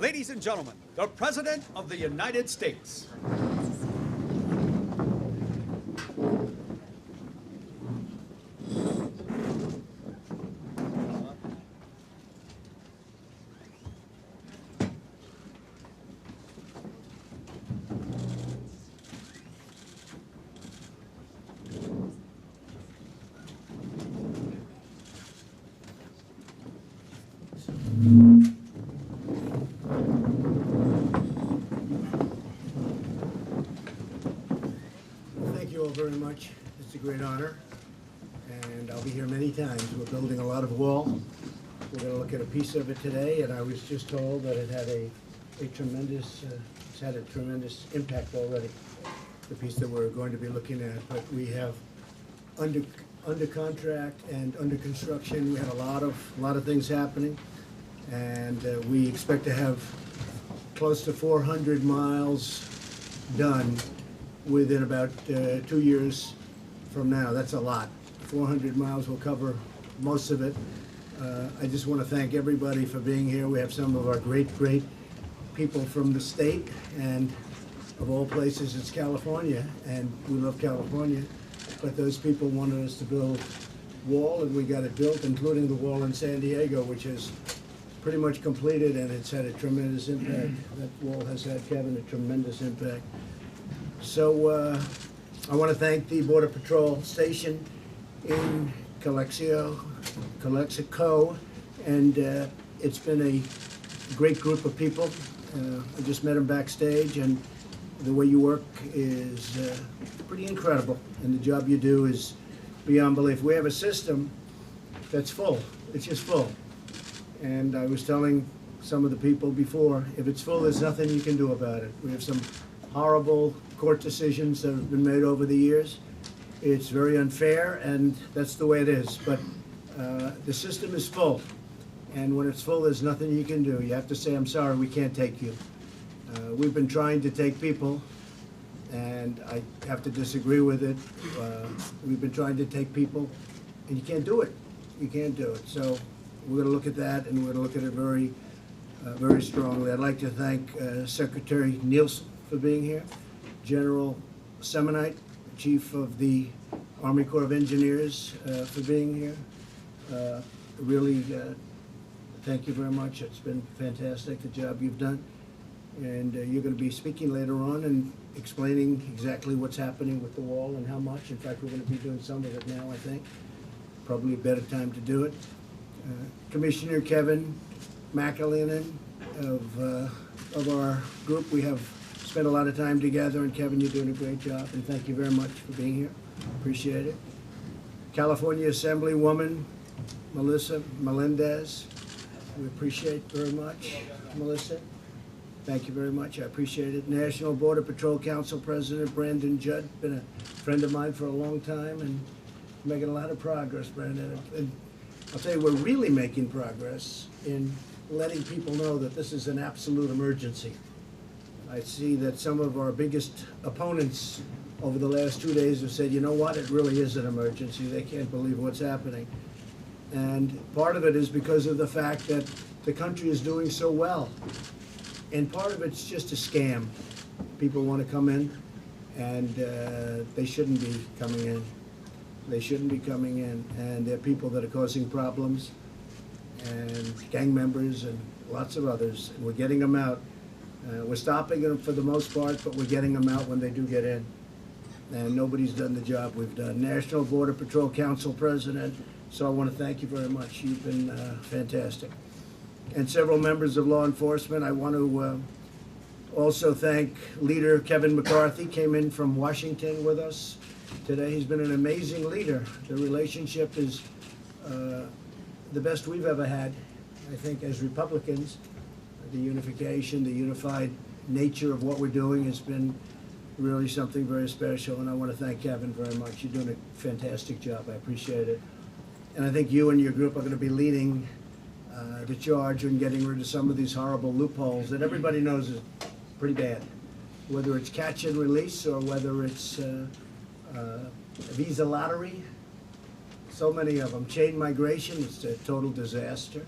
Ladies and gentlemen, the President of the United States. Thank you all very much. It's a great honor, and I'll be here many times. We're building a lot of wall. We're going to look at a piece of it today, and I was just told that it had a tremendous, it's had a tremendous impact already. The piece that we're going to be looking at, but we have under contract and under construction. We had a lot of things happening, and we expect to have close to 400 miles done within about 2 years from now. That's a lot. 400 miles will cover most of it. I just want to thank everybody for being here. We have some of our great people from the state, and of all places, it's California, and we love California. But those people wanted us to build wall, and we got it built, including the wall in San Diego, which is pretty much completed, and it's had a tremendous impact. That wall has had, Kevin, a tremendous impact. So I want to thank the Border Patrol station in Calexico, and it's been a great group of people. I just met them backstage, and the way you work is pretty incredible, and the job you do is beyond belief. We have a system that's full. It's just full. And I was telling some of the people before, if it's full, there's nothing you can do about it. We have some horrible court decisions that have been made over the years. It's very unfair, and that's the way it is. But the system is full, and when it's full, there's nothing you can do. You have to say, I'm sorry, we can't take you. We've been trying to take people, and I have to disagree with it. We've been trying to take people, and you can't do it. You can't do it. So we're going to look at that, and we're going to look at it very strongly. I'd like to thank Secretary Nielsen for being here, General Semonite, Chief of the Army Corps of Engineers, for being here. Really, thank you very much. It's been fantastic, the job you've done. And you're going to be speaking later on and explaining exactly what's happening with the wall and how much. In fact, we're going to be doing some of it now, I think. Probably a better time to do it. Commissioner Kevin McAleenan of our group, we have spent a lot of time together, and Kevin, you're doing a great job, and thank you very much for being here. Appreciate it. California Assemblywoman Melissa Melendez, we appreciate very much, Melissa. Thank you very much. I appreciate it. National Border Patrol Council President Brandon Judd, been a friend of mine for a long time, and making a lot of progress, Brandon. And I'll tell you, we're really making progress in letting people know that this is an absolute emergency. I see that some of our biggest opponents over the last 2 days have said, you know what, it really is an emergency. They can't believe what's happening. And part of it is because of the fact that the country is doing so well. And part of it's just a scam. People want to come in, and they shouldn't be coming in. They shouldn't be coming in. And there are people that are causing problems, and gang members and lots of others. And we're getting them out. We're stopping them for the most part, but we're getting them out when they do get in. And nobody's done the job we've done. National Border Patrol Council President, so I want to thank you very much. You've been fantastic. And several members of law enforcement. I want to also thank Leader Kevin McCarthy, came in from Washington with us today. He's been an amazing leader. The relationship is the best we've ever had, I think, as Republicans. The unification, the unified nature of what we're doing has been really something very special, and I want to thank Kevin very much. You're doing a fantastic job. I appreciate it. And I think you and your group are going to be leading the charge in getting rid of some of these horrible loopholes that everybody knows is pretty bad, whether it's catch and release or whether it's visa lottery. So many of them. Chain migration, it's a total disaster.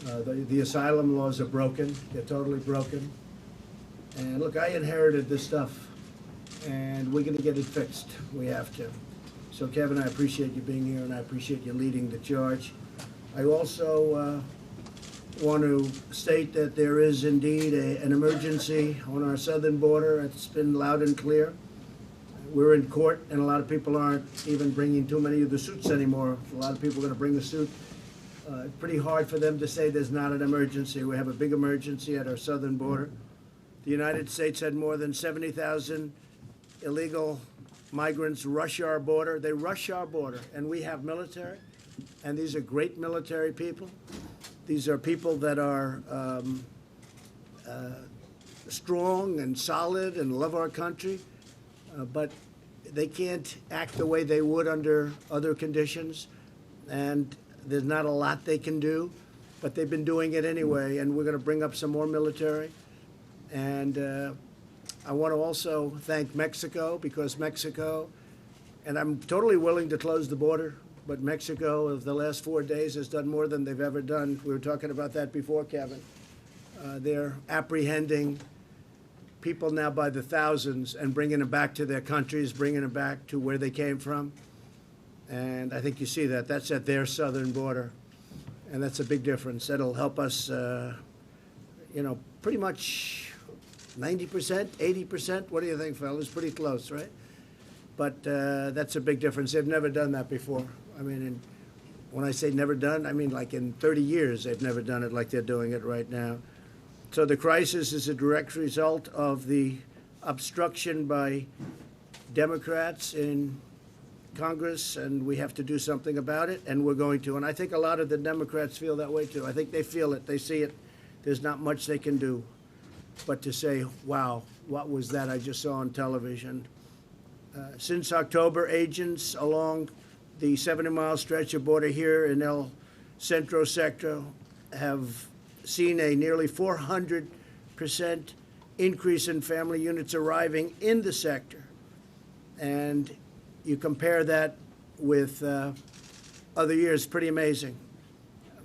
The asylum laws are broken. They're totally broken. And look, I inherited this stuff, and we're going to get it fixed. We have to. So, Kevin, I appreciate you being here, and I appreciate you leading the charge. I also want to state that there is indeed an emergency on our southern border. It's been loud and clear. We're in court, and a lot of people aren't even bringing too many of the suits anymore. A lot of people are going to bring the suit. It's pretty hard for them to say there's not an emergency. We have a big emergency at our southern border. The United States had more than 70,000 illegal migrants rush our border. They rush our border, and we have military, and these are great military people. These are people that are strong and solid and love our country, but they can't act the way they would under other conditions, and there's not a lot they can do, but they've been doing it anyway, and we're going to bring up some more military. And I want to also thank Mexico, because Mexico, and I'm totally willing to close the border, but Mexico, of the last 4 days, has done more than they've ever done. We were talking about that before, Kevin. They're apprehending people now by the thousands and bringing them back to their countries, bringing them back to where they came from. And I think you see that. That's at their southern border. And that's a big difference. That'll help us, pretty much 90%, 80%. What do you think, fellas? Pretty close, right? But that's a big difference. They've never done that before. I mean, when I say never done, I mean like in 30 years they've never done it like they're doing it right now. So the crisis is a direct result of the obstruction by Democrats in Congress, and we have to do something about it, and we're going to. And I think a lot of the Democrats feel that way too. I think they feel it. They see it. There's not much they can do but to say, wow, what was that I just saw on television? Since October, agents along the 70-mile stretch of border here in El Centro sector have seen a nearly 400% increase in family units arriving in the sector. And you compare that with other years, pretty amazing.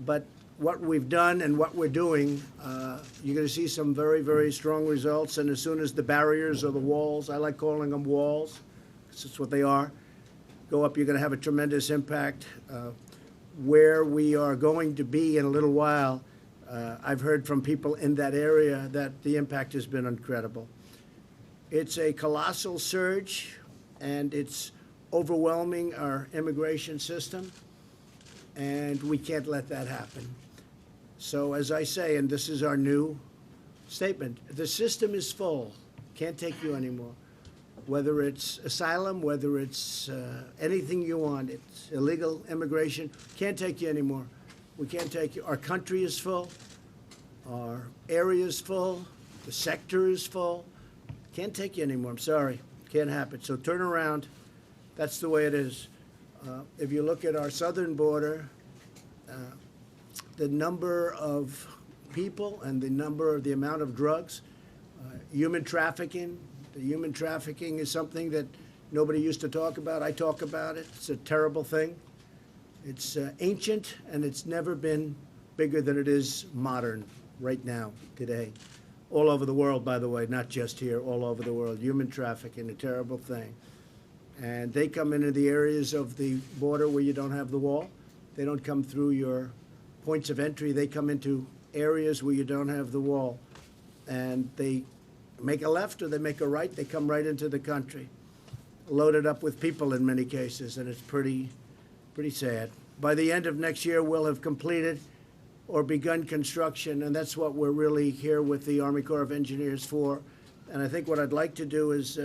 But what we've done and what we're doing, you're going to see some very, very strong results. And as soon as the barriers or the walls, I like calling them walls, because it's what they are, go up, you're going to have a tremendous impact. Where we are going to be in a little while, I've heard from people in that area that the impact has been incredible. It's a colossal surge, and it's overwhelming our immigration system, and we can't let that happen. So as I say, and this is our new statement, the system is full, can't take you anymore. Whether it's asylum, whether it's anything you want, it's illegal immigration, can't take you anymore. We can't take you. Our country is full, our area is full, the sector is full. Can't take you anymore, I'm sorry, can't happen. So turn around, that's the way it is. If you look at our southern border, the number of people and the amount of drugs, human trafficking. The human trafficking is something that nobody used to talk about. I talk about it. It's a terrible thing. It's ancient, and it's never been bigger than it is modern right now, today. All over the world, by the way, not just here, all over the world. Human trafficking, a terrible thing. And they come into the areas of the border where you don't have the wall. They don't come through your points of entry. They come into areas where you don't have the wall. And they make a left or they make a right. They come right into the country, loaded up with people in many cases, and it's pretty sad. By the end of next year, we'll have completed or begun construction, and that's what we're really here with the Army Corps of Engineers for. And I think what I'd like to do is,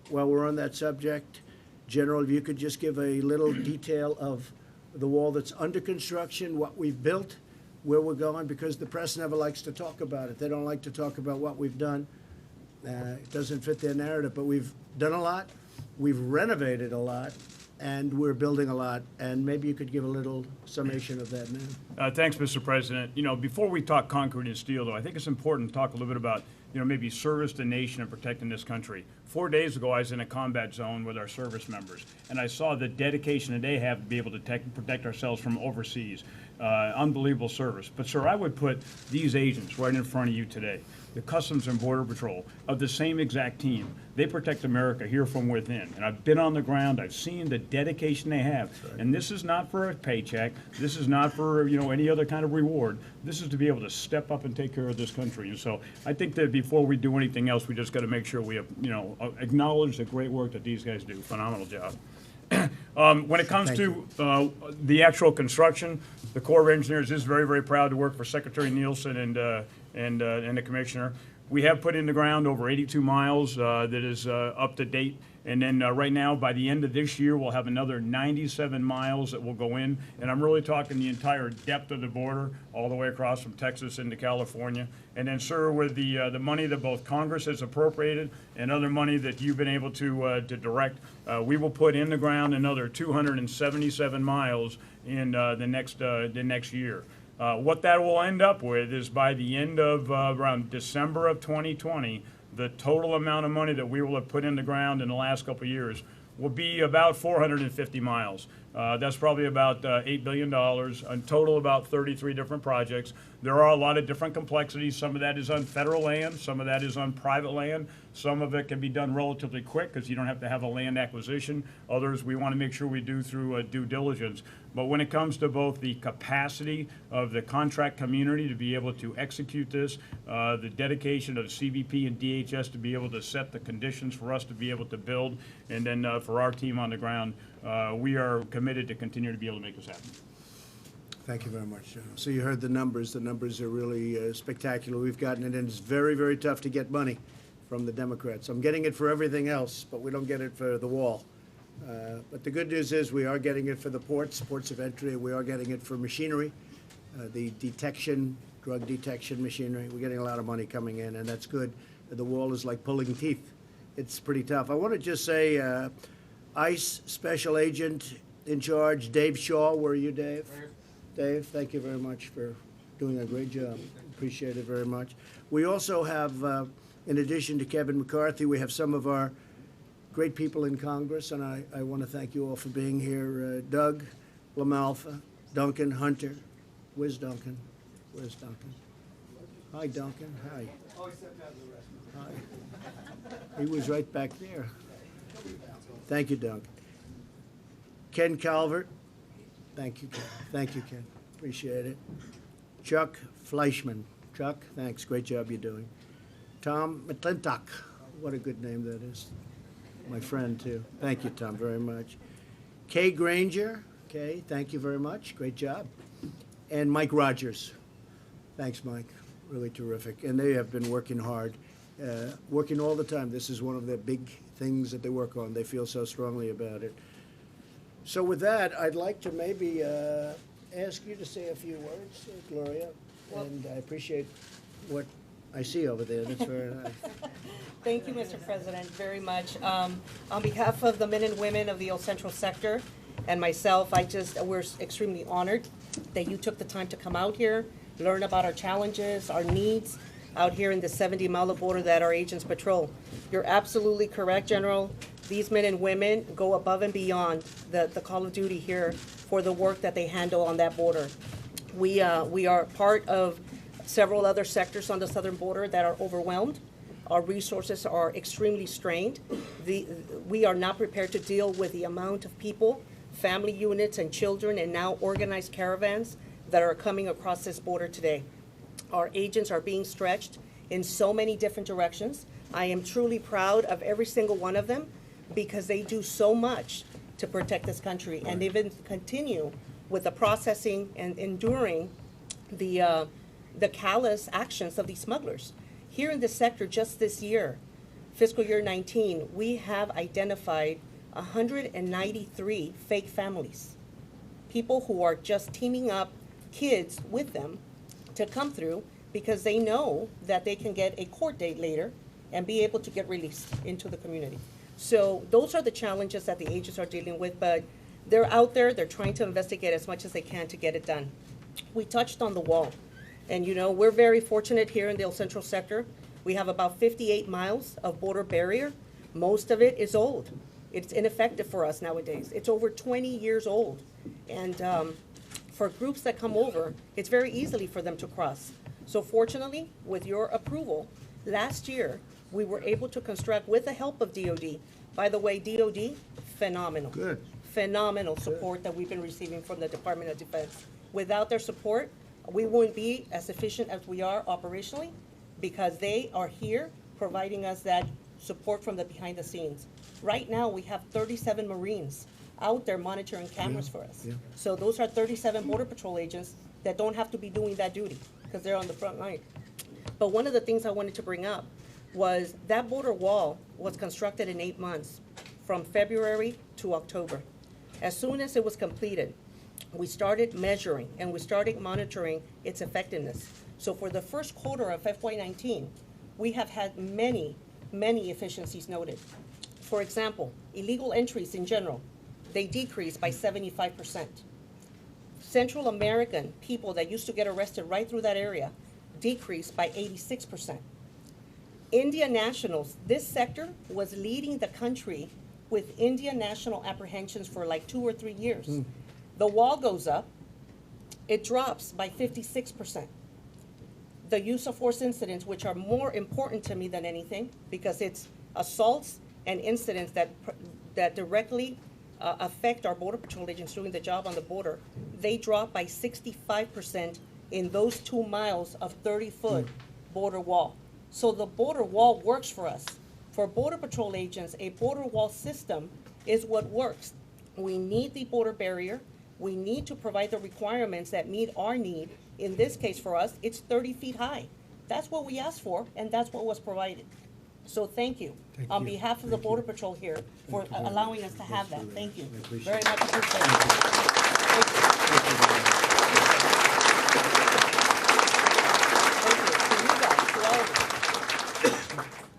while we're on that subject, General, if you could just give a little detail of the wall that's under construction, what we've built, where we're going, because the press never likes to talk about it. They don't like to talk about what we've done. It doesn't fit their narrative, but we've done a lot, we've renovated a lot, and we're building a lot. And maybe you could give a little summation of that now. Thanks, Mr. President. Before we talk concrete and steel, though, I think it's important to talk a little bit about, maybe service the nation and protecting this country. 4 days ago, I was in a combat zone with our service members, and I saw the dedication that they have to be able to protect ourselves from overseas. Unbelievable service. But, sir, I would put these agents right in front of you today, the Customs and Border Patrol, of the same exact team. They protect America here from within. And I've been on the ground. I've seen the dedication they have. Right. And this is not for a paycheck. This is not for, any other kind of reward. This is to be able to step up and take care of this country. And so I think that before we do anything else, we just got to make sure we have, acknowledge the great work that these guys do. Phenomenal job. When it comes to the actual construction, the Corps of Engineers is very, very proud to work for Secretary Nielsen and the Commissioner. We have put in the ground over 82 miles that is up to date. And then right now, by the end of this year, we'll have another 97 miles that will go in. And I'm really talking the entire depth of the border, all the way across from Texas into California. And then, sir, with the money that both Congress has appropriated and other money that you've been able to direct, we will put in the ground another 277 miles in the next year. What that will end up with is by the end of around December of 2020, the total amount of money that we will have put in the ground in the last couple of years will be about 450 miles. That's probably about $8 billion, in total about 33 different projects. There are a lot of different complexities. Some of that is on federal land, some of that is on private land. Some of it can be done relatively quick because you don't have to have a land acquisition. Others we want to make sure we do through due diligence. But when it comes to both the capacity of the contract community to be able to execute this, the dedication of CBP and DHS to be able to set the conditions for us to be able to build, and then for our team on the ground, we are committed to continue to be able to make this happen. Thank you very much, General. So you heard the numbers. The numbers are really spectacular. We've gotten it, and it's very, very tough to get money from the Democrats. I'm getting it for everything else, but we don't get it for the wall. But the good news is we are getting it for the ports of entry. We are getting it for machinery, the drug detection machinery. We're getting a lot of money coming in, and that's good. The wall is like pulling teeth. It's pretty tough. I want to just say ICE Special Agent in charge, Dave Shaw. Where are you, Dave? Dave, thank you very much for doing a great job. Appreciate it very much. We also have, in addition to Kevin McCarthy, we have some of our great people in Congress, and I want to thank you all for being here. Doug LaMalfa, Duncan Hunter. Where's Duncan? Where's Duncan? Hi, Duncan. Hi. Hi. He was right back there. Thank you, Duncan. Ken Calvert. Thank you, Ken. Thank you, Ken. Appreciate it. Chuck Fleischman. Chuck, thanks. Great job you're doing. Tom McClintock. What a good name that is. My friend, too. Thank you, Tom, very much. Kay Granger. Kay, thank you very much. Great job. And Mike Rogers. Thanks, Mike. Really terrific. And they have been working hard, working all the time. This is one of the big things that they work on. They feel so strongly about it. So with that, I'd like to maybe ask you to say a few words, Gloria. Well, and I appreciate what I see over there. That's very nice. Thank you, Mr. President, very much. On behalf of the men and women of the El Centro sector and myself, we're extremely honored that you took the time to come out here, learn about our challenges, our needs out here in the 70-mile border that our agents patrol. You're absolutely correct, General. These men and women go above and beyond the call of duty here for the work that they handle on that border. We are part of several other sectors on the southern border that are overwhelmed. Our resources are extremely strained. We are not prepared to deal with the amount of people, family units and children, and now organized caravans that are coming across this border today. Our agents are being stretched in so many different directions. I am truly proud of every single one of them because they do so much to protect this country, and they even continue with the processing and enduring the callous actions of these smugglers. Here in this sector, just this year, fiscal year 19, we have identified 193 fake families, people who are just teaming up kids with them to come through because they know that they can get a court date later and be able to get released into the community. So those are the challenges that the agents are dealing with, but they're out there, they're trying to investigate as much as they can to get it done. We touched on the wall, and we're very fortunate here in the El Centro sector. We have about 58 miles of border barrier. Most of it is old. It's ineffective for us nowadays. It's over 20 years old. And for groups that come over, it's very easily for them to cross. So fortunately, with your approval, last year, we were able to construct with the help of DOD. By the way, DOD, phenomenal. Good. Phenomenal support that we've been receiving from the Department of Defense. Without their support, we wouldn't be as efficient as we are operationally, because they are here providing us that support from the behind the scenes. Right now, we have 37 Marines out there monitoring cameras for us. Yeah. So those are 37 Border Patrol agents that don't have to be doing that duty, because they're on the front line. But one of the things I wanted to bring up was that border wall was constructed in 8 months, from February to October. As soon as it was completed, we started measuring and we started monitoring its effectiveness. So for the first quarter of FY19, we have had many efficiencies noted. For example, illegal entries in general, they decreased by 75%. Central American people that used to get arrested right through that area decreased by 86%. Indian nationals, this sector was leading the country with Indian national apprehensions for like 2 or 3 years. The wall goes up, it drops by 56%. The use of force incidents, which are more important to me than anything, because it's assaults and incidents that directly affect our Border Patrol agents doing the job on the border, they drop by 65% in those 2 miles of 30-foot border wall. So the border wall works for us. For Border Patrol agents, a border wall system is what works. We need the border barrier. We need to provide the requirements that meet our need. In this case for us, it's 30 feet high. That's what we asked for, and that's what was provided. So thank you. On behalf of the Border Patrol here for allowing us to have that. Thank you. Very much appreciated.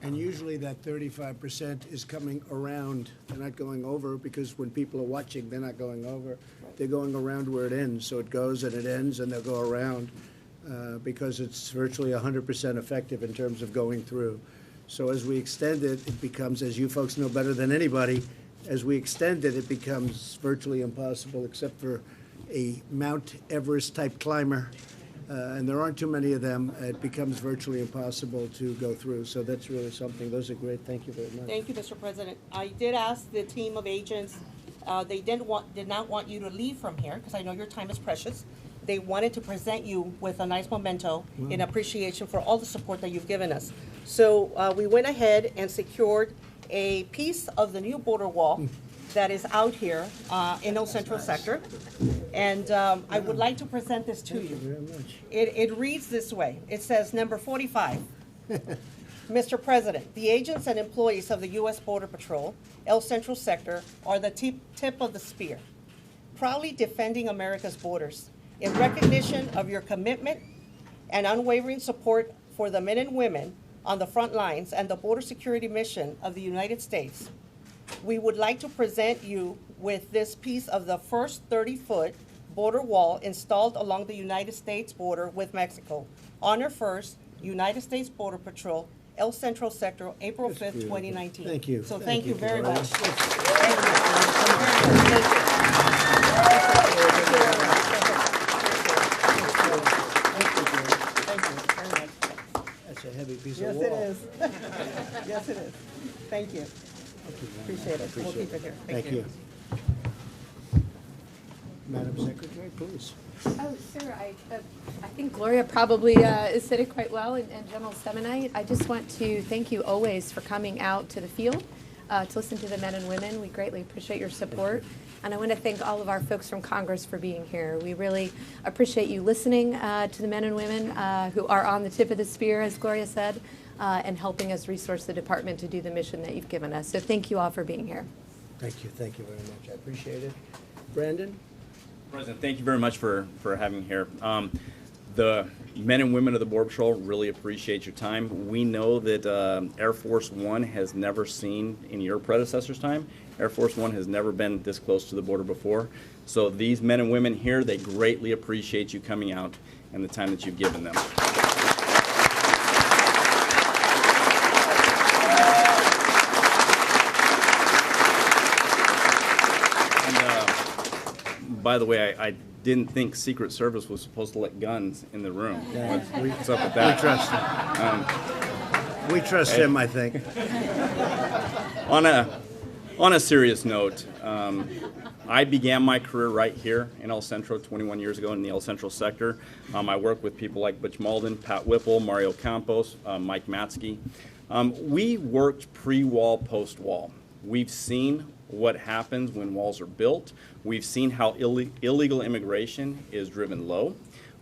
And usually that 35% is coming around. They're not going over, because when people are watching, they're not going over. They're going around where it ends. So it goes and it ends and they'll go around because it's virtually 100% effective in terms of going through. So as we extend it, it becomes, as you folks know better than anybody, as we extend it, it becomes virtually impossible, except for a Mount Everest type climber. And there aren't too many of them. It becomes virtually impossible to go through. So that's really something. Those are great. Thank you very much. Thank you, Mr. President. I did ask the team of agents, they did not want you to leave from here, because I know your time is precious. They wanted to present you with a nice memento in appreciation for all the support that you've given us. So we went ahead and secured a piece of the new border wall that is out here in El Central sector. And I would like to present this to you. Thank you very much. It reads this way. It says, number 45. Mr. President, the agents and employees of the U.S. Border Patrol, El Central sector, are the tip of the spear, proudly defending America's borders. In recognition of your commitment and unwavering support for the men and women on the front lines and the border security mission of the United States, we would like to present you with this piece of the first 30-foot border wall installed along the United States border with Mexico. Honor 1st, United States Border Patrol, El Central Sector, April 5th, 2019. Thank you. So thank you very Gloria. much. That's a heavy piece Yes, of it wall. is. Yes, it is. Thank you. Appreciate it. We'll keep it here. Thank you. Madam Secretary, please. Oh, sir, I think Gloria probably said it quite well, and General Semonite. I just want to thank you always for coming out to the field to listen to the men and women. We greatly appreciate your support. And I want to thank all of our folks from Congress for being here. We really appreciate you listening to the men and women who are on the tip of the spear, as Gloria said, and helping us resource the department to do the mission that you've given us. So thank you all for being here. Thank you very much. I appreciate it. Brandon? President, thank you very much for having me here. The men and women of the Border Patrol really appreciate your time. We know that Air Force One has never seen, in your predecessor's time, Air Force One has never been this close to the border before. So these men and women here, they greatly appreciate you coming out and the time that you've given them. by the way, I didn't think Secret Service was supposed to let guns in the room. Yeah. What's up with We that? trust him. We trust him, I think. On a serious note, I began my career right here in El Centro 21 years ago in the El Centro sector. I worked with people like Butch Malden, Pat Whipple, Mario Campos, Mike Matsky. We worked pre-wall, post-wall. We've seen what happens when walls are built. We've seen how illegal immigration is driven low.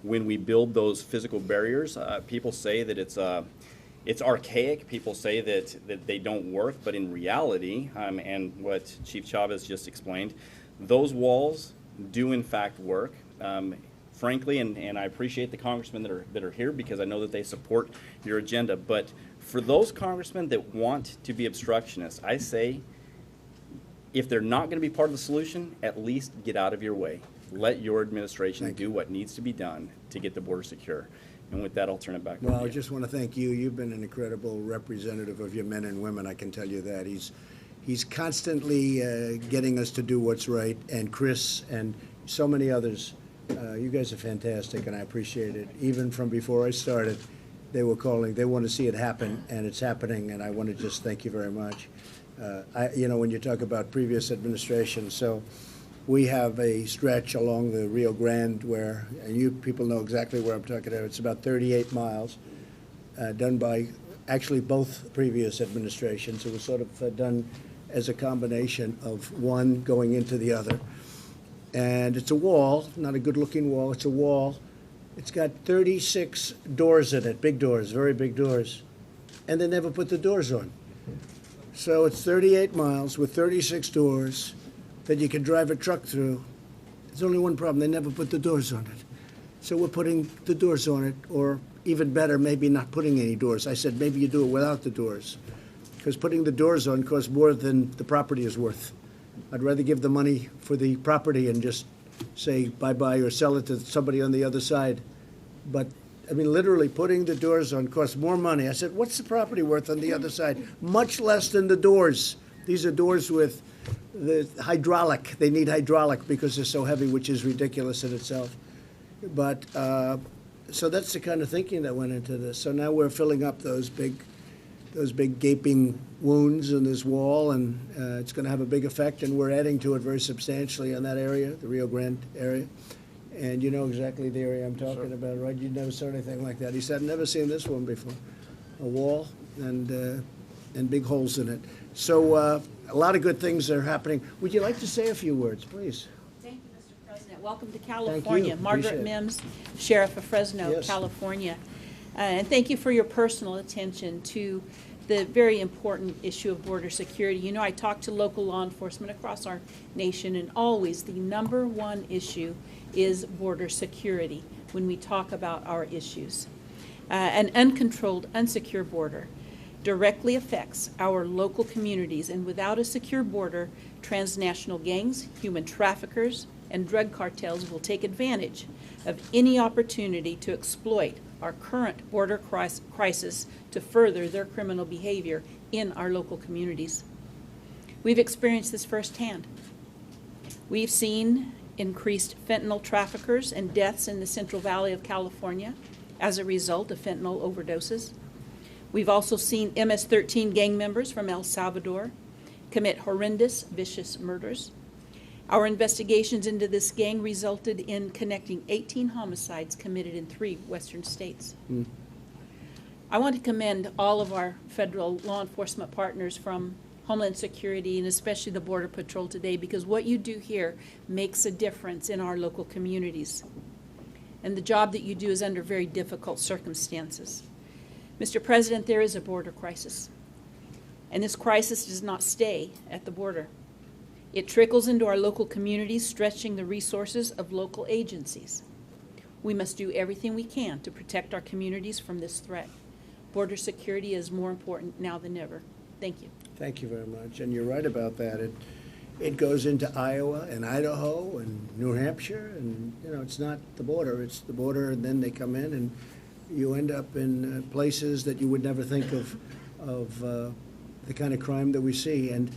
When we build those physical barriers, people say that it's archaic. People say that they don't work, but in reality, and what Chief Chavez just explained, those walls do in fact work. Frankly, and I appreciate the congressmen that are here because I know that they support your agenda. But for those congressmen that want to be obstructionists, I say, if they're not going to be part of the solution, at least get out of your way. Let your administration do what needs to be done to get the border secure. And with that, I'll turn it back over Well, to I you. just want to thank you. You've been an incredible representative of your men and women, I can tell you that. He's constantly getting us to do what's right, and Chris and so many others. You guys are fantastic, and I appreciate it. Even from before I started, they were calling. They want to see it happen, and it's happening, and I want to just thank you very much. When you talk about previous administration, so we have a stretch along the Rio Grande where, and you people know exactly where I'm talking about, it's about 38 miles, done by actually both previous administrations. It was sort of done as a combination of one going into the other. And it's a wall, not a good-looking wall, it's a wall. It's got 36 doors in it, big doors, very big doors. And they never put the doors on. So it's 38 miles with 36 doors that you can drive a truck through. There's only one problem, they never put the doors on it. So we're putting the doors on it, or even better, maybe not putting any doors. I said maybe you do it without the doors, because putting the doors on costs more than the property is worth. I'd rather give the money for the property and just say bye-bye or sell it to somebody on the other side. But, I mean, literally putting the doors on costs more money. I said, what's the property worth on the other side? Much less than the doors. These are doors with the hydraulic. They need hydraulic because they're so heavy, which is ridiculous in itself. But, so that's the kind of thinking that went into this. So now we're filling up those big gaping wounds in this wall, and it's going to have a big effect, and we're adding to it very substantially in that area, the Rio Grande area. And you know exactly the area I'm talking about, right? You never saw anything like that. He said, I've never seen this one before. A wall and big holes in it. So a lot of good things are happening. Would you like to say a few words, please? Thank you, Mr. President. Welcome to California. Appreciate Margaret it. Mims, Sheriff of Fresno, Yes. California. And thank you for your personal attention to the very important issue of border security. You know, I talk to local law enforcement across our nation, and always the number one issue is border security when we talk about our issues. An uncontrolled, unsecure border directly affects our local communities, and without a secure border, transnational gangs, human traffickers, and drug cartels will take advantage of any opportunity to exploit our current border crisis to further their criminal behavior in our local communities. We've experienced this firsthand. We've seen increased fentanyl traffickers and deaths in the Central Valley of California as a result of fentanyl overdoses. We've also seen MS-13 gang members from El Salvador commit horrendous, vicious murders. Our investigations into this gang resulted in connecting 18 homicides committed in 3 western states. I want to commend all of our federal law enforcement partners from Homeland Security and especially the Border Patrol today, because what you do here makes a difference in our local communities. And the job that you do is under very difficult circumstances. Mr. President, there is a border crisis. And this crisis does not stay at the border. It trickles into our local communities, stretching the resources of local agencies. We must do everything we can to protect our communities from this threat. Border security is more important now than ever. Thank you. Thank you very much. And you're right about that. It goes into Iowa and Idaho and New Hampshire, and you know, it's not the border, it's the border, and then they come in and you end up in places that you would never think of the kind of crime that we see. And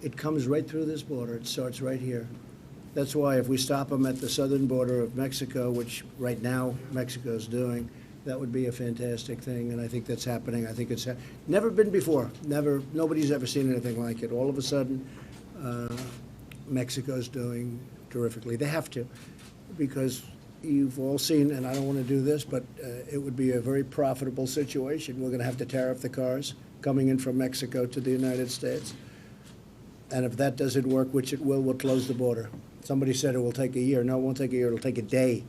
it comes right through this border. It starts right here. That's why if we stop them at the southern border of Mexico, which right now Mexico's doing, that would be a fantastic thing, and I think that's happening. I think it's never been before. Never, nobody's ever seen anything like it. All of a sudden, Mexico's doing terrifically. They have to, because you've all seen, and I don't want to do this, but it would be a very profitable situation. We're going to have to tariff the cars coming in from Mexico to the United States. And if that doesn't work, which it will, we'll close the border. Somebody said it will take a year. No, it won't take a year. It'll take a day.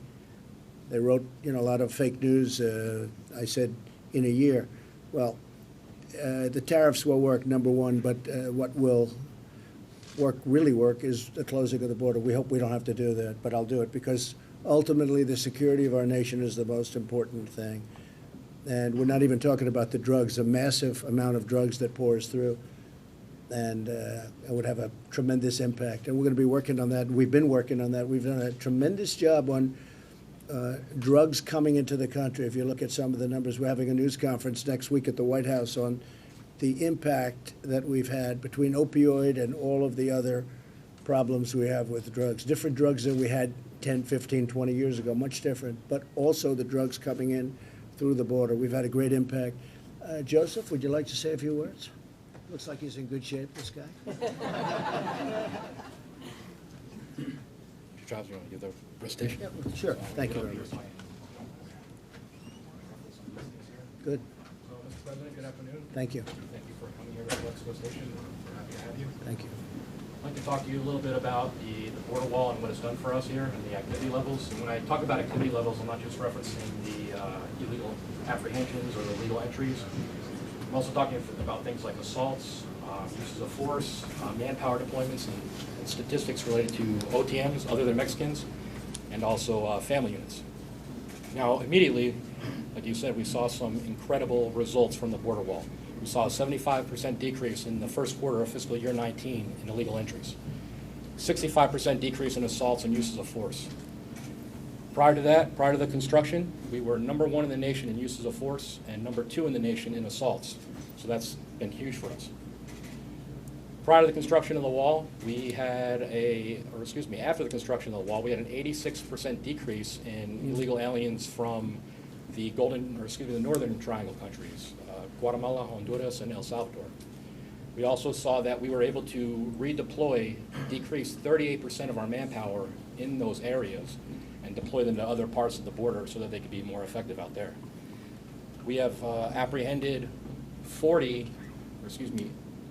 They wrote, a lot of fake news. I said in a year. Well, the tariffs will work, number one, but what will really work is the closing of the border. We hope we don't have to do that, but I'll do it because ultimately the security of our nation is the most important thing. And we're not even talking about the drugs, a massive amount of drugs that pours through. And it would have a tremendous impact. And we're going to be working on that. We've been working on that. We've done a tremendous job on drugs coming into the country. If you look at some of the numbers, we're having a news conference next week at the White House on the impact that we've had between opioid and all of the other problems we have with drugs. Different drugs than we had 10, 15, 20 years ago, much different, but also the drugs coming in through the border. We've had a great impact. Joseph, would you like to say a few words? Looks like he's in good shape, this guy. Charles, you want to give the presentation? Yep, sure. Thank you very much. Good. So, Mr. President, good afternoon. Thank you. Thank you for coming here to Calexico Station. We're happy to have you. Thank you. I'd like to talk to you a little bit about the border wall and what it's done for us here and the activity levels. And when I talk about activity levels, I'm not just referencing the illegal apprehensions or the legal entries. I'm also talking about things like assaults, uses of force, manpower deployments, and statistics related to OTMs, other than Mexicans, and also family units. Now, immediately, like you said, we saw some incredible results from the border wall. We saw a 75% decrease in the first quarter of fiscal year 19 in illegal entries, 65% decrease in assaults and uses of force. Prior to that, prior to the construction, we were #1 in the nation in uses of force and #2 in the nation in assaults. So that's been huge for us. Prior to the construction of the wall, we had after the construction of the wall, we had an 86% decrease in illegal aliens from the Northern Triangle countries, Guatemala, Honduras, and El Salvador. We also saw that we were able to redeploy, decrease 38% of our manpower in those areas and deploy them to other parts of the border so that they could be more effective out there. We have apprehended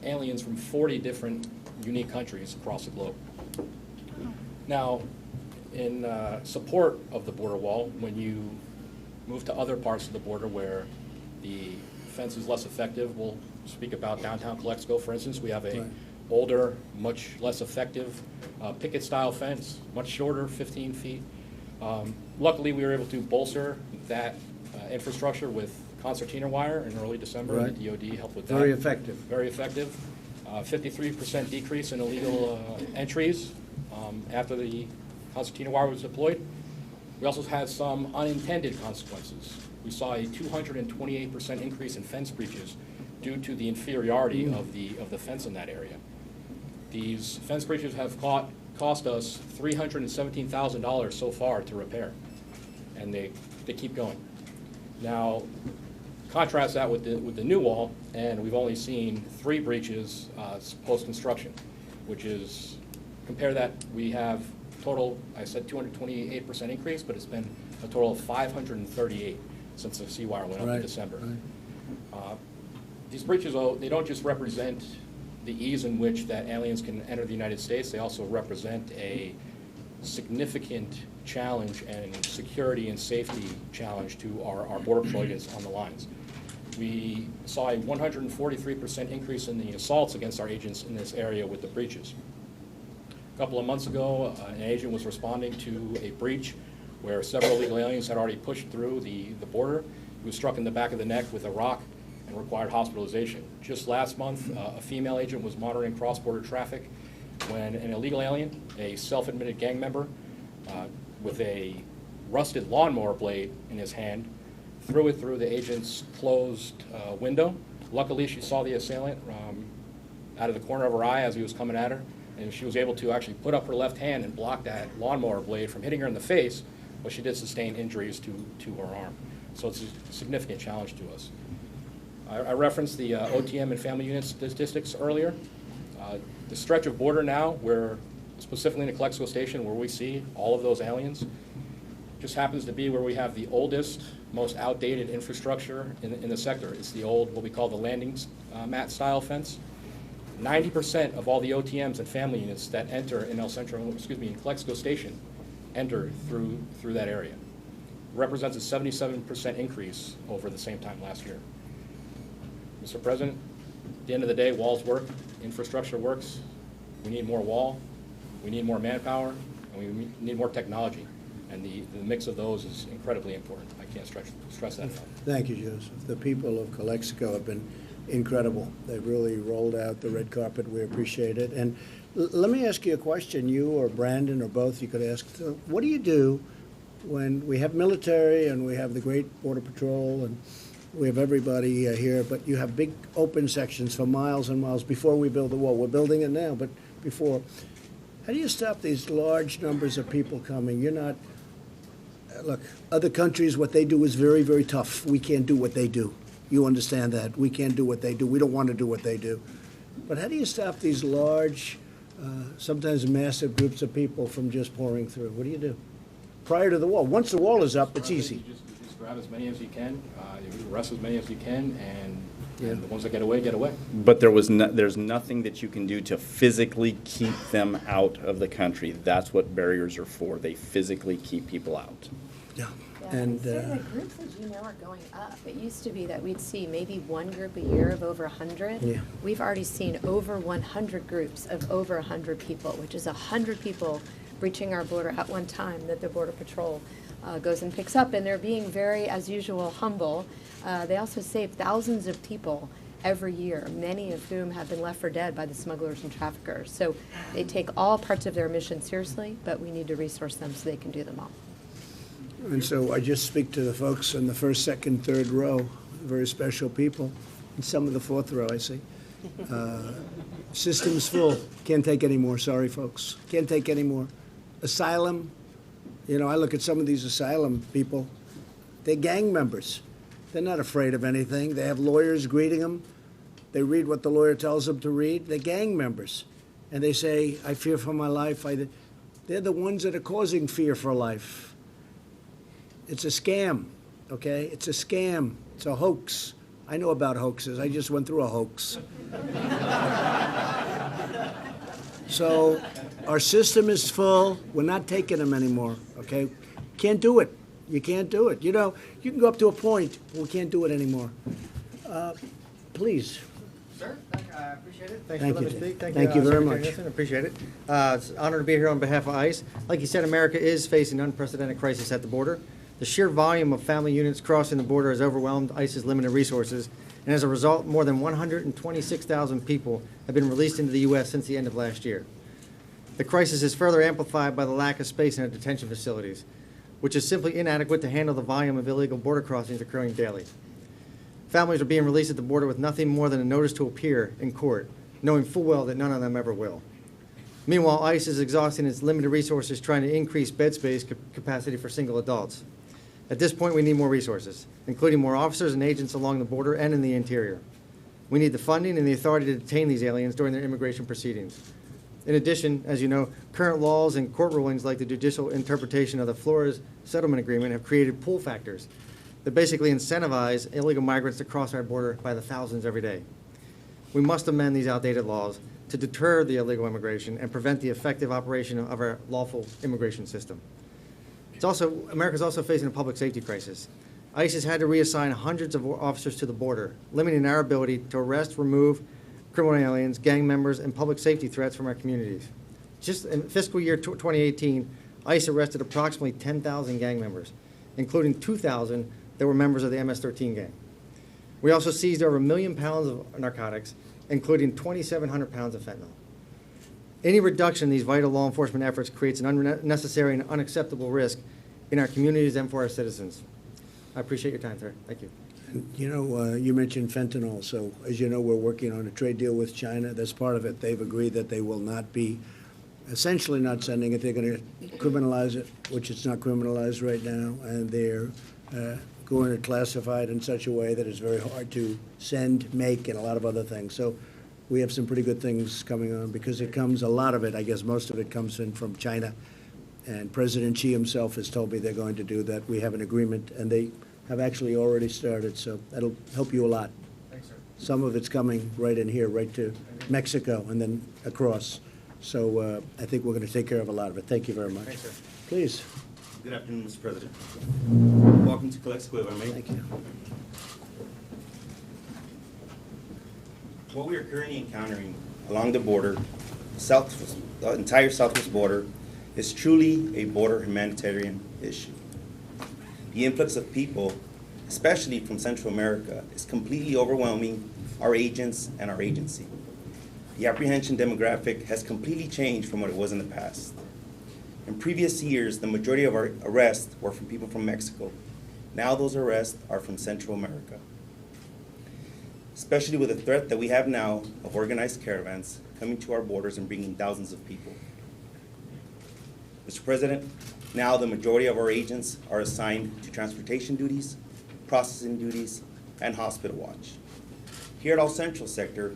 aliens from 40 different unique countries across the globe. Now, in support of the border wall, when you move to other parts of the border where the fence is less effective, we'll speak about downtown Calexico, for instance. We have a older, much less effective picket-style fence, much shorter, 15 feet. Luckily, we were able to bolster that infrastructure with concertina wire in early December. Right. The DOD helped with that. Very effective. Very effective. 53% decrease in illegal entries after the concertina wire was deployed. We also had some unintended consequences. We saw a 228% increase in fence breaches due to the inferiority of the fence in that area. These fence breaches have cost us $317,000 so far to repair, and they keep going. Now, contrast that with the new wall, and we've only seen 3 breaches post-construction, which is, compare that, we have total, I said 228% increase, but it's been a total of 538 since the C-wire went up in December. Right. These breaches, they don't just represent the ease in which that aliens can enter the United States, they also represent a significant challenge and security and safety challenge to our Border Patrol agents on the lines. We saw a 143% increase in the assaults against our agents in this area with the breaches. A couple of months ago, an agent was responding to a breach where several illegal aliens had already pushed through the border. He was struck in the back of the neck with a rock and required hospitalization. Just last month, a female agent was monitoring cross-border traffic when an illegal alien, a self-admitted gang member, with a rusted lawnmower blade in his hand, threw it through the agent's closed window. Luckily, she saw the assailant out of the corner of her eye as he was coming at her and she was able to actually put up her left hand and block that lawnmower blade from hitting her in the face, but she did sustain injuries to her arm. So it's a significant challenge to us. I referenced the OTM and family unit statistics earlier. The stretch of border now, where specifically in the Calexico station, where we see all of those aliens, just happens to be where we have the oldest, most outdated infrastructure in the sector. It's the old, what we call the landing mat style fence. 90% of all the OTMs and family units that enter in in Calexico station enter through that area. Represents a 77% increase over the same time last year. Mr. President, at the end of the day, walls work, infrastructure works. We need more wall, we need more manpower, and we need more technology. And the mix of those is incredibly important. I can't stress that enough. Thank you, Joseph. The people of Calexico have been incredible. They've really rolled out the red carpet. We appreciate it. And let me ask you a question. You or Brandon or both, you could ask. What do you do when we have military and we have the great Border Patrol and we have everybody here, but you have big open sections for miles and miles before we build the wall? We're building it now, but before. How do you stop these large numbers of people coming? You're not, look, other countries, what they do is very, very tough. We can't do what they do. You understand that. We can't do what they do. We don't want to do what they do. But how do you stop these large, sometimes massive groups of people from just pouring through? What do you do? Prior to the wall. Once the wall is up, it's easy. You just grab as many as you can, you arrest as many as you can, and the ones that get away, get away. But there's nothing that you can do to physically keep them out of the country. That's what barriers are for. They physically keep people out. Yeah. Yeah, and the groups, as you know, are going up. It used to be that we'd see maybe one group a year of over 100. Yeah. We've already seen over 100 groups of over 100 people, which is 100 people breaching our border at one time that the Border Patrol goes and picks up. And they're being very, as usual, humble. They also save thousands of people every year, many of whom have been left for dead by the smugglers and traffickers. So they take all parts of their mission seriously, but we need to resource them so they can do them all. And so I just speak to the folks in the first, second, third row, very special people, and some of the fourth row, I see. System's full. Can't take any more. Sorry, folks. Can't take any more. Asylum. You know, I look at some of these asylum people. They're gang members. They're not afraid of anything. They have lawyers greeting them. They read what the lawyer tells them to read. They're gang members. And they say, I fear for my life. They're the ones that are causing fear for life. It's a scam, okay? It's a scam. It's a hoax. I know about hoaxes. I just went through a hoax. So our system is full. We're not taking them anymore, okay? Can't do it. You can't do it. You know, you can go up to a point, but we can't do it anymore. Please. Sir, I appreciate it. Thank Thanks for letting you, me speak. Thank you very Secretary much. Nielsen. Appreciate it. It's an honor to be here on behalf of ICE. Like you said, America is facing an unprecedented crisis at the border. The sheer volume of family units crossing the border has overwhelmed ICE's limited resources, and as a result, more than 126,000 people have been released into the U.S. since the end of last year. The crisis is further amplified by the lack of space in our detention facilities, which is simply inadequate to handle the volume of illegal border crossings occurring daily. Families are being released at the border with nothing more than a notice to appear in court, knowing full well that none of them ever will. Meanwhile, ICE is exhausting its limited resources trying to increase bed space capacity for single adults. At this point, we need more resources, including more officers and agents along the border and in the interior. We need the funding and the authority to detain these aliens during their immigration proceedings. In addition, as you know, current laws and court rulings like the judicial interpretation of the Flores Settlement Agreement have created pull factors that basically incentivize illegal migrants to cross our border by the thousands every day. We must amend these outdated laws to deter the illegal immigration and prevent the effective operation of our lawful immigration system. America's also facing a public safety crisis. ICE has had to reassign hundreds of officers to the border, limiting our ability to arrest, remove criminal aliens, gang members, and public safety threats from our communities. Just in fiscal year 2018, ICE arrested approximately 10,000 gang members, including 2,000 that were members of the MS-13 gang. We also seized over 1 million pounds of narcotics, including 2,700 pounds of fentanyl. Any reduction in these vital law enforcement efforts creates an unnecessary and unacceptable risk in our communities and for our citizens. I appreciate your time, sir. Thank you. You know, you mentioned fentanyl, so as you know, we're working on a trade deal with China. That's part of it. They've agreed that they will not be, essentially not sending it. They're going to criminalize it, which it's not criminalized right now, and they're going to classify it in such a way that it's very hard to send, make, and a lot of other things. So we have some pretty good things coming on because it comes, a lot of it, I guess most of it comes in from China. And President Xi himself has told me they're going to do that. We have an agreement, and they have actually already started, so that'll help you a lot. Thanks, sir. Some of it's coming right in here, right to Mexico, and then across. So I think we're going to take care of a lot of it. Thank you very much. Thanks, sir. Please. Good afternoon, Mr. President. Welcome to Calexico, if I may. Thank you. What we are currently encountering along the border, the entire southwest border, is truly a border humanitarian issue. The influx of people, especially from Central America, is completely overwhelming our agents and our agency. The apprehension demographic has completely changed from what it was in the past. In previous years, the majority of our arrests were from people from Mexico. Now those arrests are from Central America. Especially with the threat that we have now of organized caravans coming to our borders and bringing thousands of people. Mr. President, now the majority of our agents are assigned to transportation duties, processing duties, and hospital watch. Here at All Central Sector,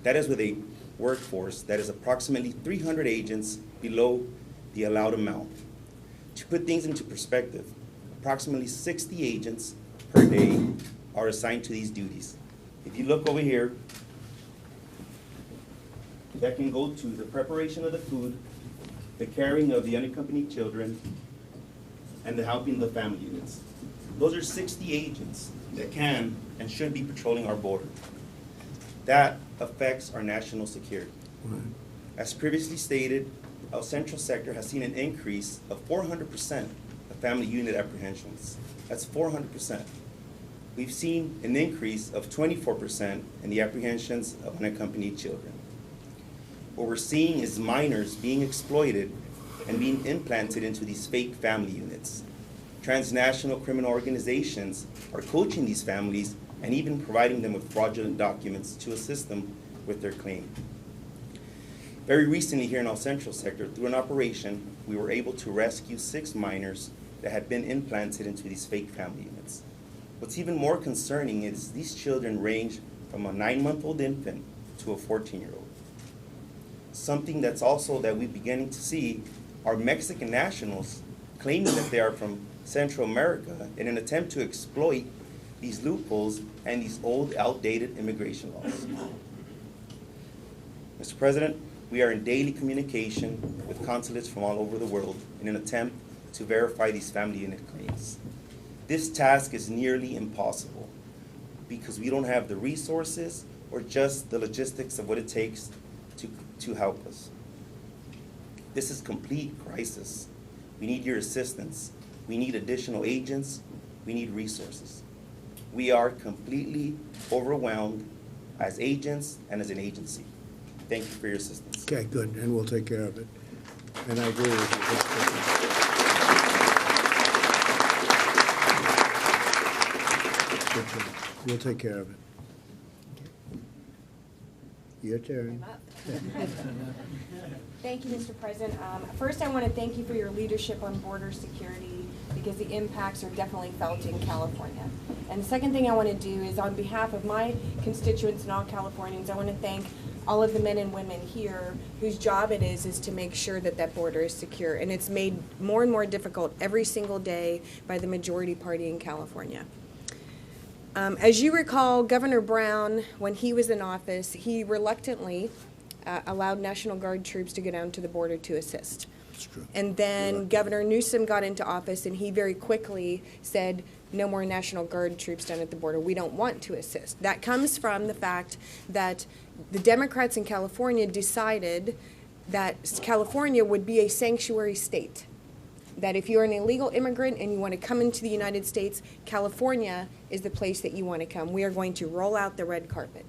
that is with a workforce that is approximately 300 agents below the allowed amount. To put things into perspective, approximately 60 agents per day are assigned to these duties. If you look over here, that can go to the preparation of the food, the caring of the unaccompanied children, and the helping the family units. Those are 60 agents that can and should be patrolling our border. That affects our national security. As previously stated, our Central Sector has seen an increase of 400% of family unit apprehensions. That's 400%. We've seen an increase of 24% in the apprehensions of unaccompanied children. What we're seeing is minors being exploited and being implanted into these fake family units. Transnational criminal organizations are coaching these families and even providing them with fraudulent documents to assist them with their claim. Very recently here in All Central Sector, through an operation, we were able to rescue 6 minors that had been implanted into these fake family units. What's even more concerning is these children range from a 9-month-old infant to a 14-year-old. Something that's also that we're beginning to see are Mexican nationals claiming that they are from Central America in an attempt to exploit these loopholes and these old, outdated immigration laws. Mr. President, we are in daily communication with consulates from all over the world in an attempt to verify these family unit claims. This task is nearly impossible because we don't have the resources or just the logistics of what it takes to help us. This is complete crisis. We need your assistance. We need additional agents. We need resources. We are completely overwhelmed as agents and as an agency. Thank you for your assistance. Okay, good, and we'll take care of it. And I agree with you. Good job. We'll take care of it. Your turn. Thank you, Mr. President. First, I want to thank you for your leadership on border security because the impacts are definitely felt in California. And the second thing I want to do is on behalf of my constituents and all Californians, I want to thank all of the men and women here whose job it is to make sure that that border is secure. And it's made more and more difficult every single day by the majority party in California. As you recall, Governor Brown, when he was in office, he reluctantly allowed National Guard troops to go down to the border to assist. That's true. And then Governor Newsom got into office and he very quickly said, no more National Guard troops down at the border. We don't want to assist. That comes from the fact that the Democrats in California decided that California would be a sanctuary state. That if you're an illegal immigrant and you want to come into the United States, California is the place that you want to come. We are going to roll out the red carpet.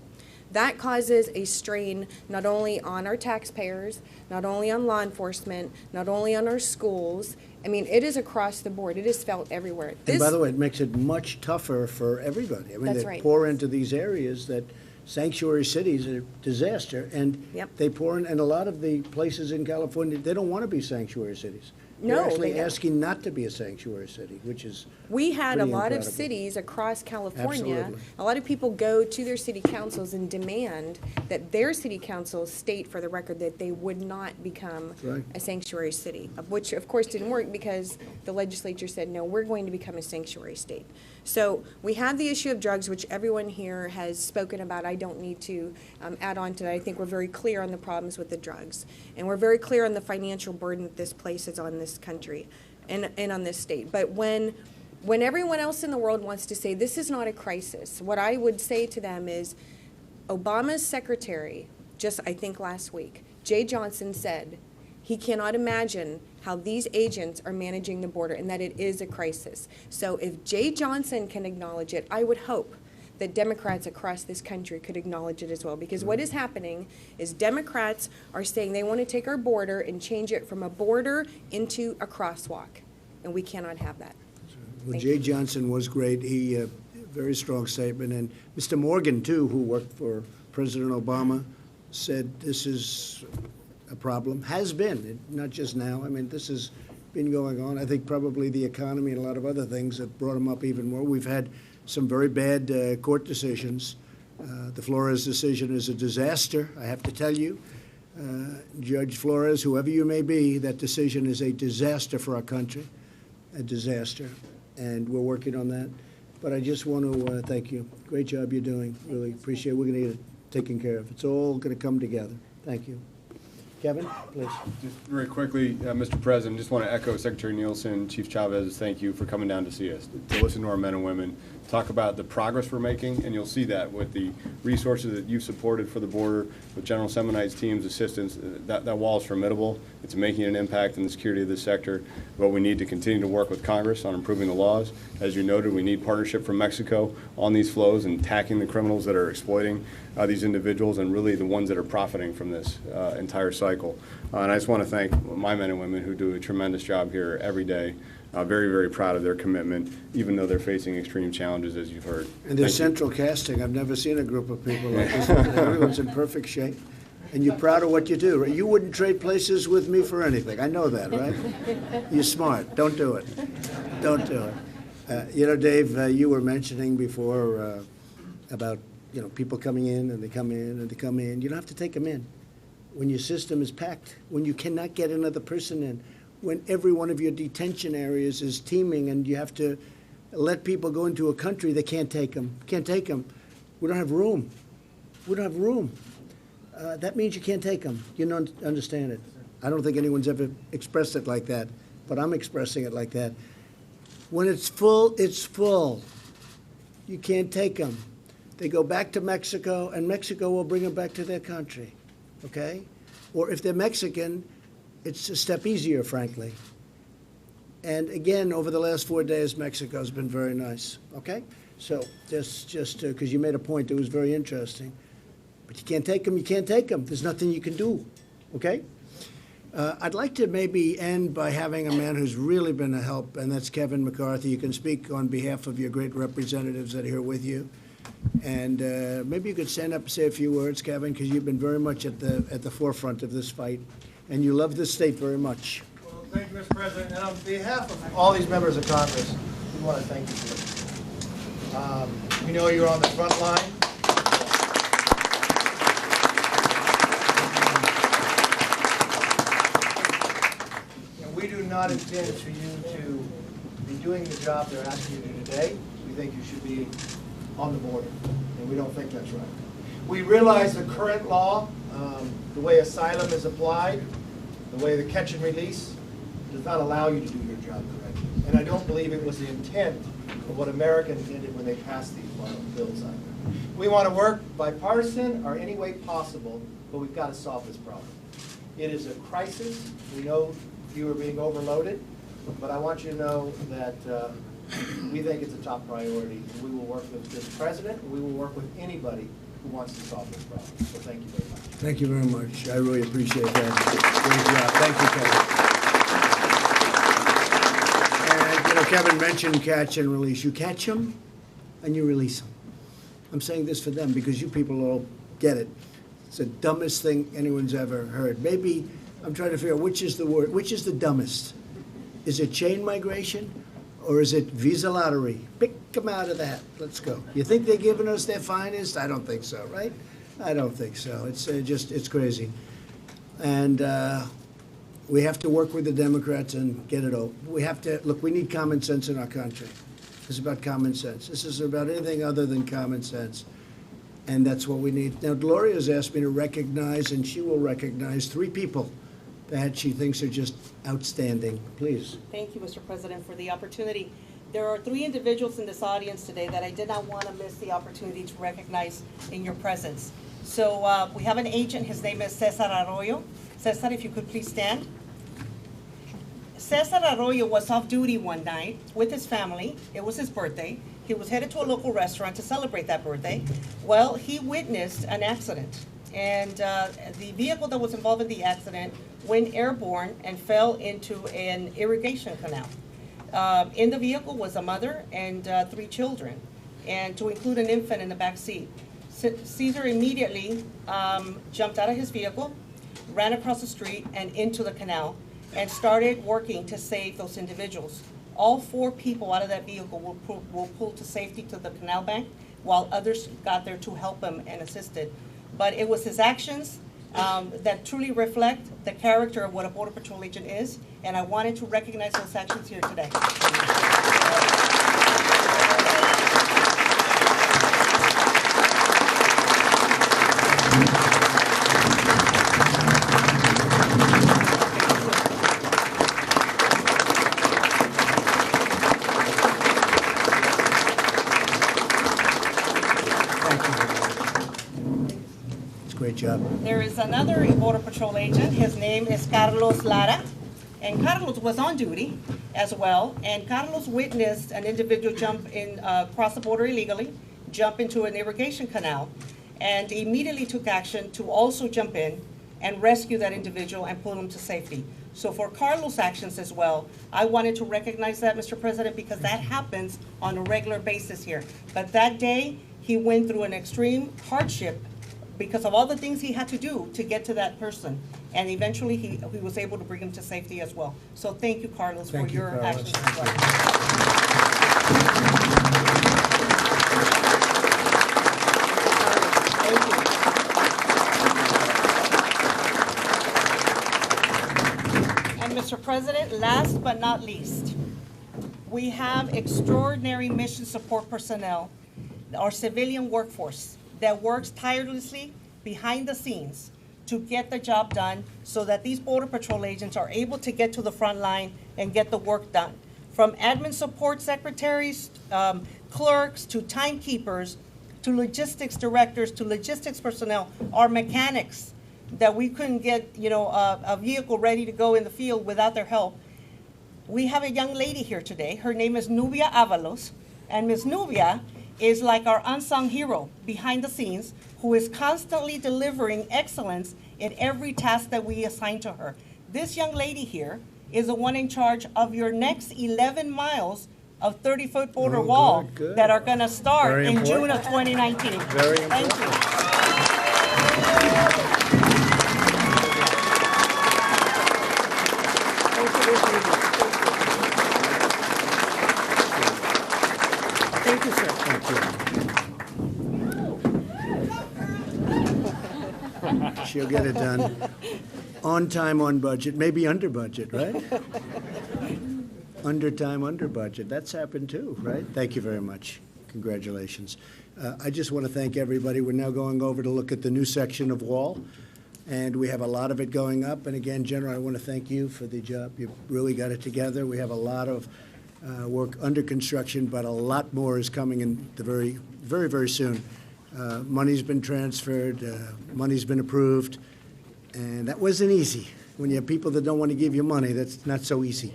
that causes a strain not only on our taxpayers, not only on law enforcement, not only on our schools. I mean, it is across the board. It is felt everywhere. And by the way, it makes it much tougher for everybody. I mean, That's they right. pour into these areas that sanctuary cities are a disaster, and Yep. they pour in, and a lot of the places in California, they don't want to be sanctuary cities. No, They're actually they don't. asking not to be a sanctuary city, which is We had a pretty lot of incredible. cities across California. Absolutely. A lot of people go to their city councils and demand that their city councils state for the record that they would not become Right. a sanctuary city, which of course didn't work because the legislature said, no, we're going to become a sanctuary state. So we have the issue of drugs, which everyone here has spoken about. I don't need to add on to that. I think we're very clear on the problems with the drugs. And we're very clear on the financial burden that this places on this country and on this state. But when everyone else in the world wants to say this is not a crisis, what I would say to them is Obama's secretary, just I think last week, Jay Johnson said he cannot imagine how these agents are managing the border and that it is a crisis. So if Jay Johnson can acknowledge it, I would hope that Democrats across this country could acknowledge it as well. Because what is happening is Democrats are saying they want to take our border and change it from a border into a crosswalk. And we cannot have that. Well, Thank Jay you. Johnson was great. He, very strong statement. And Mr. Morgan, too, who worked for President Obama, said this is a problem, has been, not just now. I mean, this has been going on. I think probably the economy and a lot of other things have brought him up even more. We've had some very bad court decisions. The Flores decision is a disaster, I have to tell you. Judge Flores, whoever you may be, that decision is a disaster for our country, a disaster. And we're working on that. But I just want to thank you. Great job you're doing. Really appreciate it. We're going to get it taken care of. It's all going to come together. Thank you. Kevin, please. Just very quickly, Mr. President, just want to echo Secretary Nielsen, Chief Chavez, thank you for coming down to see us, to listen to our men and women, talk about the progress we're making, and you'll see that with the resources that you've supported for the border, with General Semonite's team's assistance. That wall is formidable. It's making an impact in the security of this sector. But we need to continue to work with Congress on improving the laws. As you noted, we need partnership from Mexico on these flows and tackling the criminals that are exploiting these individuals and really the ones that are profiting from this entire cycle. And I just want to thank my men and women who do a tremendous job here every day. Very, very proud of their commitment, even though they're facing extreme challenges, as you've heard. And there's central casting. I've never seen a group of people like this. Everyone's in perfect shape. And you're proud of what you do, right? You wouldn't trade places with me for anything. I know that, right? You're smart. Don't do it. Don't do it. You know, Dave, you were mentioning before about, you know, people coming in and they come in and they come in. You don't have to take them in. When your system is packed, when you cannot get another person in, when every one of your detention areas is teeming and you have to let people go into a country that can't take them. Can't take them. We don't have room. We don't have room. That means you can't take them. You don't understand it. I don't think anyone's ever expressed it like that, but I'm expressing it like that. When it's full, it's full. You can't take them. They go back to Mexico, and Mexico will bring them back to their country, okay? Or if they're Mexican, it's a step easier, frankly. And again, over the last 4 days, Mexico's been very nice, okay? So just because you made a point that was very interesting. But you can't take them, you can't take them. There's nothing you can do, okay? I'd like to maybe end by having a man who's really been a help, and that's Kevin McCarthy. You can speak on behalf of your great representatives that are here with you. And maybe you could stand up and say a few words, Kevin, because you've been very much at the forefront of this fight, and you love this state very much. Well, thank you, Mr. President. And on behalf of all these members of Congress, we want to thank you for it. We know you're on the front line. And we do not intend for you to be doing the job they're asking you to do today. We think you should be on the border, and we don't think that's right. We realize the current law, the way asylum is applied, the way the catch and release does not allow you to do your job correctly. And I don't believe it was the intent of what America intended when they passed these bills out. We want to work bipartisan or any way possible, but we've got to solve this problem. It is a crisis. We know you are being overloaded, but I want you to know that we think it's a top priority. We will work with this president, and we will work with anybody who who wants to solve this problem. So thank you very much. Thank you very much. I really appreciate that. Great job. Thank you, Kevin. And, Kevin mentioned catch and release. You catch them and you release them. I'm saying this for them because you people all get it. It's the dumbest thing anyone's ever heard. Maybe I'm trying to figure out which is the dumbest. Is it chain migration or is it visa lottery? Pick them out of that. Let's go. You think they're giving us their finest? I don't think so, right? I don't think so. It's crazy. And we have to work with the Democrats and get it over. We have to, look, we need common sense in our country. This is about common sense. This is about anything other than common sense. And that's what we need. Now, Gloria's asked me to recognize, and she will recognize, 3 people that she thinks are just outstanding. Please. Thank you, Mr. President, for the opportunity. There are 3 individuals in this audience today that I did not want to miss the opportunity to recognize in your presence. So we have an agent. His name is Cesar Arroyo. Cesar, if you could please stand. Cesar Arroyo was off duty one night with his family. It was his birthday. He was headed to a local restaurant to celebrate that birthday. Well, he witnessed an accident. And the vehicle that was involved in the accident went airborne and fell into an irrigation canal. In the vehicle was a mother and 3 children, and to include an infant in the back seat. Cesar immediately jumped out of his vehicle, ran across the street and into the canal, and started working to save those individuals. All 4 people out of that vehicle were pulled to safety to the canal bank, while others got there to help him and assisted. But it was his actions that truly reflect the character of what a Border Patrol agent is, and I wanted to recognize those actions here today. Great job. There is another Border Patrol agent. His name is Carlos Lara. And Carlos was on duty as well. And Carlos witnessed an individual jump in, cross the border illegally, jump into an irrigation canal, and immediately took action to also jump in and rescue that individual and pull him to safety. So for Carlos' actions as well, I wanted to recognize that, Mr. President, because that happens on a regular basis here. But that day, he went through an extreme hardship because of all the things he had to do to get to that person. And eventually, he was able to bring him to safety as well. So thank you, Carlos, for your actions as well. Thank you. And Mr. President, last but not least, we have extraordinary mission support personnel, our civilian workforce, that works tirelessly behind the scenes to get the job done so that these Border Patrol agents are able to get to the front line and get the work done. From admin support secretaries, clerks, to timekeepers, to logistics directors, to logistics personnel, our mechanics, that we couldn't get, a vehicle ready to go in the field without their help. We have a young lady here today. Her name is Nubia Avalos, and Ms. Nubia is like our unsung hero behind the scenes, who is constantly delivering excellence in every task that we assign to her. This young lady here is the one in charge of your next 11 miles of 30-foot border wall that are going to start in June of 2019. Very important. Thank you. Thank you, sir. Thank you. She'll get it done. On time, on budget, maybe under budget, right? Under time, under budget. That's happened too, right? Thank you very much. Congratulations. I just want to thank everybody. We're now going over to look at the new section of wall, and we have a lot of it going up. And again, General, I want to thank you for the job. You really got it together. We have a lot of work under construction, but a lot more is coming in the very, very soon. Money's been transferred, money's been approved, and that wasn't easy. When you have people that don't want to give you money, that's not so easy.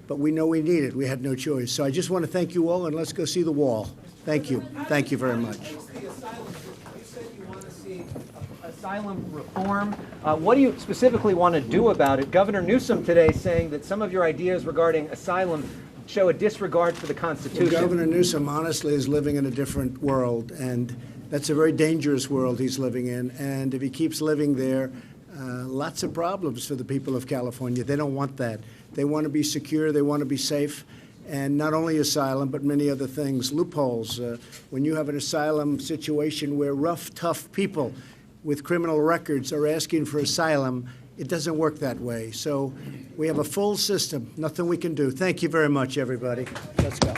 But we know we need it. We had no choice. So I just want to thank you all, and let's go see the wall. Thank you. Thank you very much. asylum reform. What do you specifically want to do about it? Governor Newsom today saying that some of your ideas regarding asylum show a disregard for the Constitution. Well, Governor Newsom honestly is living in a different world, and that's a very dangerous world he's living in. And if he keeps living there, lots of problems for the people of California. They don't want that. They want to be secure. They want to be safe. And not only asylum, but many other things, loopholes. When you have an asylum situation where rough, tough people with criminal records are asking for asylum, it doesn't work that way. So we have a full system, nothing we can do. Thank you very much, everybody. Let's go.